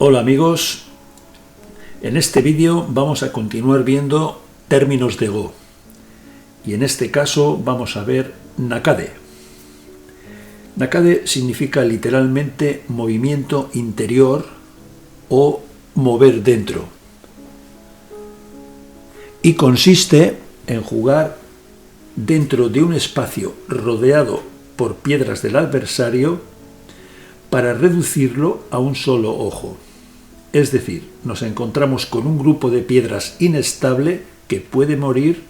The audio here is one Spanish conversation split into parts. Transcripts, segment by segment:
Hola amigos, en este vídeo vamos a continuar viendo términos de Go y en este caso vamos a ver Nakade. Nakade significa literalmente movimiento interior o mover dentro y consiste en jugar dentro de un espacio rodeado por piedras del adversario para reducirlo a un solo ojo. Es decir, nos encontramos con un grupo de piedras inestable que puede morir,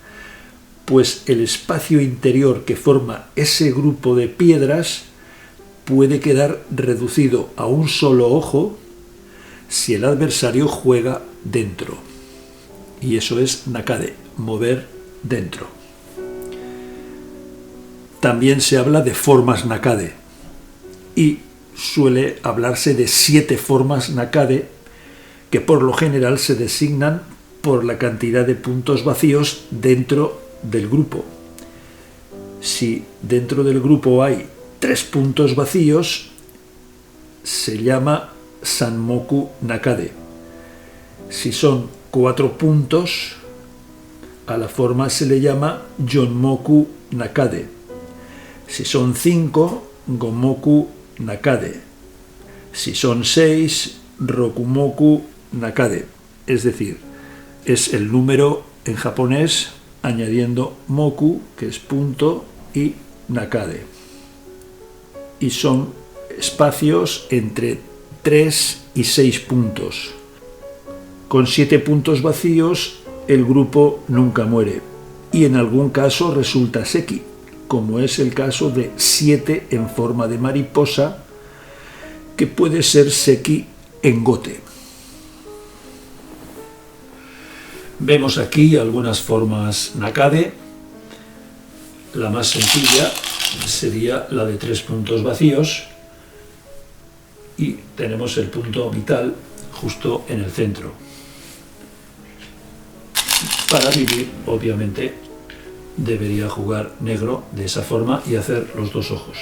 pues el espacio interior que forma ese grupo de piedras puede quedar reducido a un solo ojo si el adversario juega dentro. Y eso es Nakade, mover dentro. También se habla de formas Nakade y suele hablarse de 7 formas Nakade que por lo general se designan por la cantidad de puntos vacíos dentro del grupo. Si dentro del grupo hay 3 puntos vacíos, se llama Sanmoku Nakade. Si son 4 puntos, a la forma se le llama Jonmoku Nakade. Si son 5, Gomoku Nakade. Si son 6, Rokumoku Nakade. Es decir, es el número en japonés añadiendo moku, que es punto, y nakade. Y son espacios entre 3 y 6 puntos. Con 7 puntos vacíos, el grupo nunca muere. Y en algún caso resulta seki, como es el caso de 7 en forma de mariposa, que puede ser seki en gote. Vemos aquí algunas formas Nakade. La más sencilla sería la de 3 puntos vacíos y tenemos el punto vital justo en el centro. Para vivir, obviamente, debería jugar negro de esa forma y hacer los 2 ojos.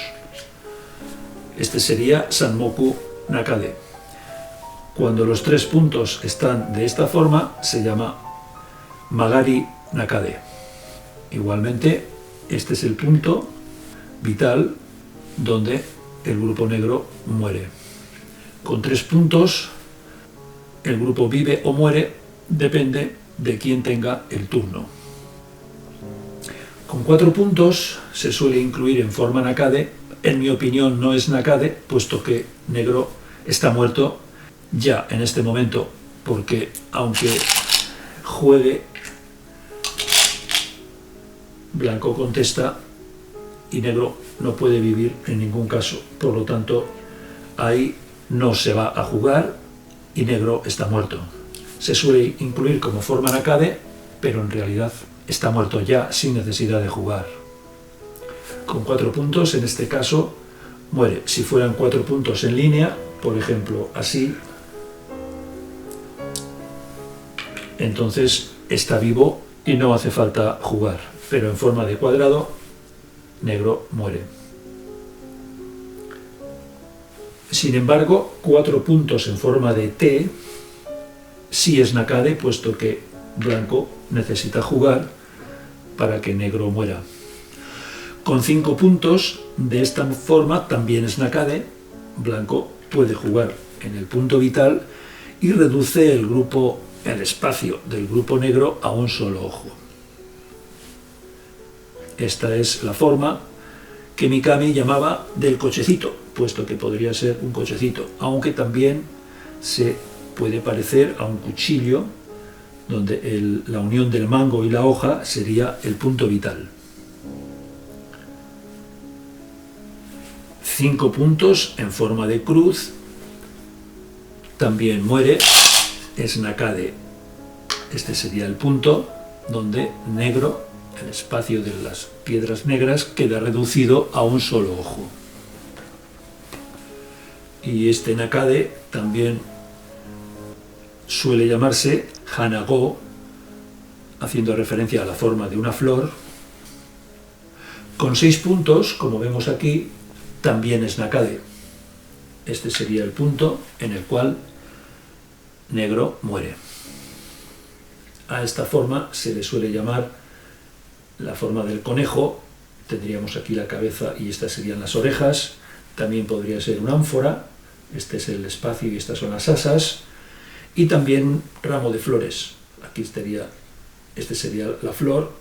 Este sería Sanmoku Nakade. Cuando los 3 puntos están de esta forma, se llama Magari Nakade. Igualmente, este es el punto vital donde el grupo negro muere. Con 3 puntos, el grupo vive o muere, depende de quién tenga el turno. Con 4 puntos se suele incluir en forma Nakade. En mi opinión no es Nakade, puesto que negro está muerto ya en este momento, porque aunque juegue, blanco contesta y negro no puede vivir en ningún caso. Por lo tanto, ahí no se va a jugar y negro está muerto. Se suele incluir como forma Nakade, pero en realidad está muerto ya sin necesidad de jugar. Con 4 puntos, en este caso, muere. Si fueran 4 puntos en línea, por ejemplo, así, entonces está vivo y no hace falta jugar. Pero en forma de cuadrado, negro muere. Sin embargo, 4 puntos en forma de T sí es Nakade, puesto que blanco necesita jugar para que negro muera. Con 5 puntos de esta forma también es Nakade. Blanco puede jugar en el punto vital y reduce el espacio del grupo negro a un solo ojo. Esta es la forma que Mikami llamaba del cochecito, puesto que podría ser un cochecito, aunque también se puede parecer a un cuchillo, donde la unión del mango y la hoja sería el punto vital. 5 puntos en forma de cruz también muere, es Nakade. Este sería el punto donde negro, el espacio de las piedras negras, queda reducido a un solo ojo. Y este Nakade también suele llamarse Hanago, haciendo referencia a la forma de una flor. Con 6 puntos, como vemos aquí, también es Nakade. Este sería el punto en el cual negro muere. A esta forma se le suele llamar la forma del conejo. Tendríamos aquí la cabeza y estas serían las orejas. También podría ser una ánfora. Este es el espacio y estas son las asas. Y también un ramo de flores. Aquí estaría, este sería la flor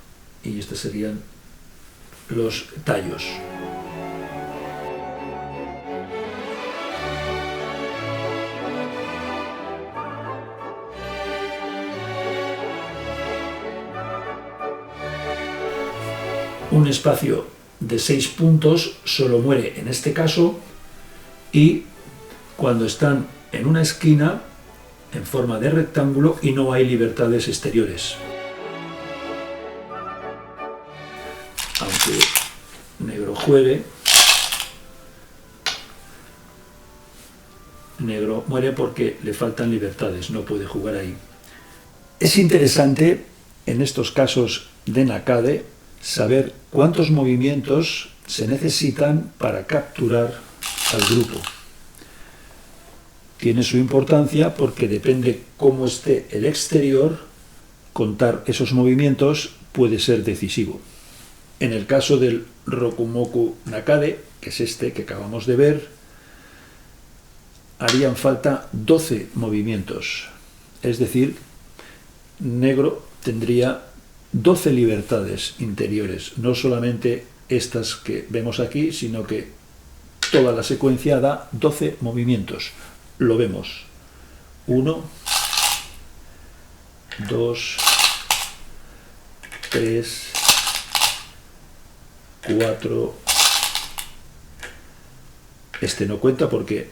y estos serían los tallos. Un espacio de 6 puntos solo muere en este caso, y cuando están en una esquina en forma de rectángulo y no hay libertades exteriores. Aunque negro juegue, negro muere porque le faltan libertades, no puede jugar ahí. Es interesante en estos casos de Nakade saber cuántos movimientos se necesitan para capturar al grupo. Tiene su importancia porque depende cómo esté el exterior, contar esos movimientos puede ser decisivo. En el caso del Rokumoku Nakade, que es este que acabamos de ver, harían falta 12 movimientos, es decir, negro tendría 12 libertades interiores, no solamente estas que vemos aquí, sino que toda la secuencia da 12 movimientos. Lo vemos. 1, 2, 3, 4. Este no cuenta porque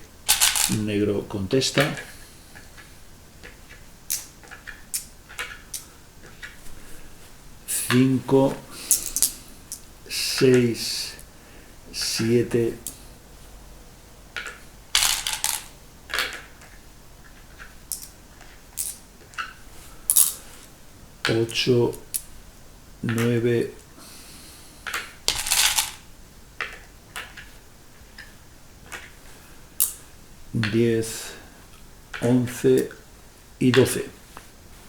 negro contesta. 5, 6, 7, 8, 9, 10, 11 y 12.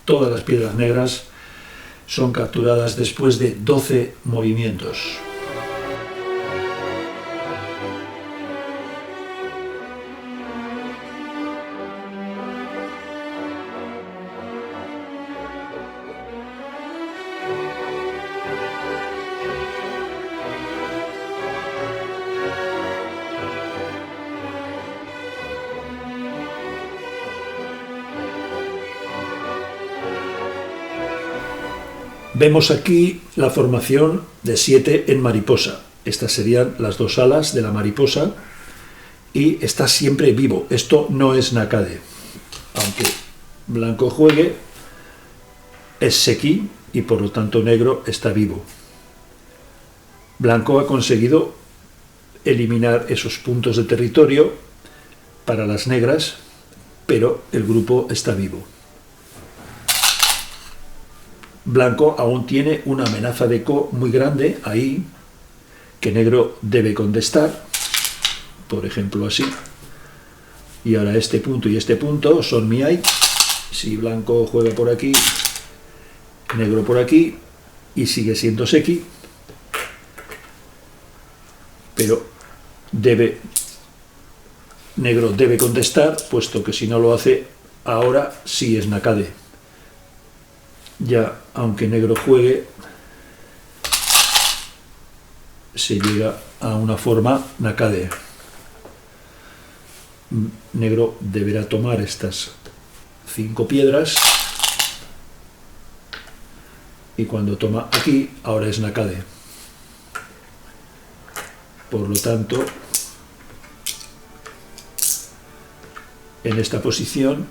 Todas las piedras negras son capturadas después de 12 movimientos. Vemos aquí la formación de 7 en mariposa. Estas serían las dos alas de la mariposa y está siempre vivo. Esto no es Nakade. Aunque blanco juegue, es Seki y por lo tanto negro está vivo. Blanco ha conseguido eliminar esos puntos de territorio para las negras, pero el grupo está vivo. Blanco aún tiene una amenaza de Ko muy grande ahí, que negro debe contestar, por ejemplo así. Y ahora este punto y este punto son Miai. Si blanco juega por aquí, negro por aquí, y sigue siendo Seki, pero negro debe contestar, puesto que si no lo hace, ahora sí es Nakade. Ya, aunque negro juegue, se llega a una forma Nakade. Negro deberá tomar estas 5 piedras y cuando toma aquí, ahora es Nakade. Por lo tanto, en esta posición,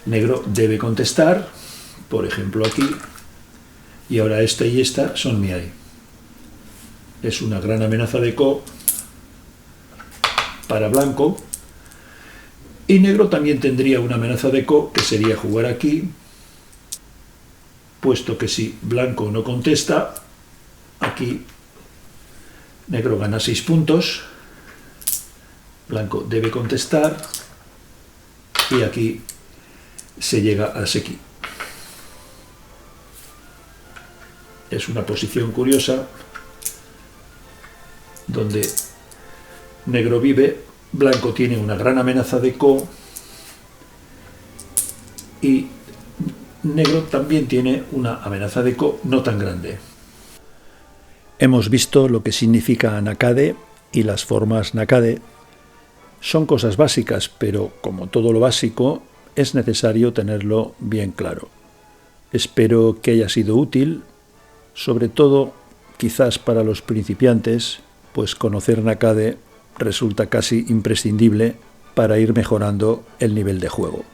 negro debe contestar, por ejemplo aquí, y ahora esta y esta son Miai. Es una gran amenaza de Ko para blanco, y negro también tendría una amenaza de Ko, que sería jugar aquí, puesto que si blanco no contesta, aquí negro gana 6 puntos, blanco debe contestar, y aquí se llega a Seki. Es una posición curiosa donde negro vive, blanco tiene una gran amenaza de Ko y negro también tiene una amenaza de Ko no tan grande. Hemos visto lo que significa Nakade y las formas Nakade. Son cosas básicas, pero como todo lo básico, es necesario tenerlo bien claro. Espero que haya sido útil, sobre todo quizás para los principiantes, pues conocer Nakade resulta casi imprescindible para ir mejorando el nivel de juego.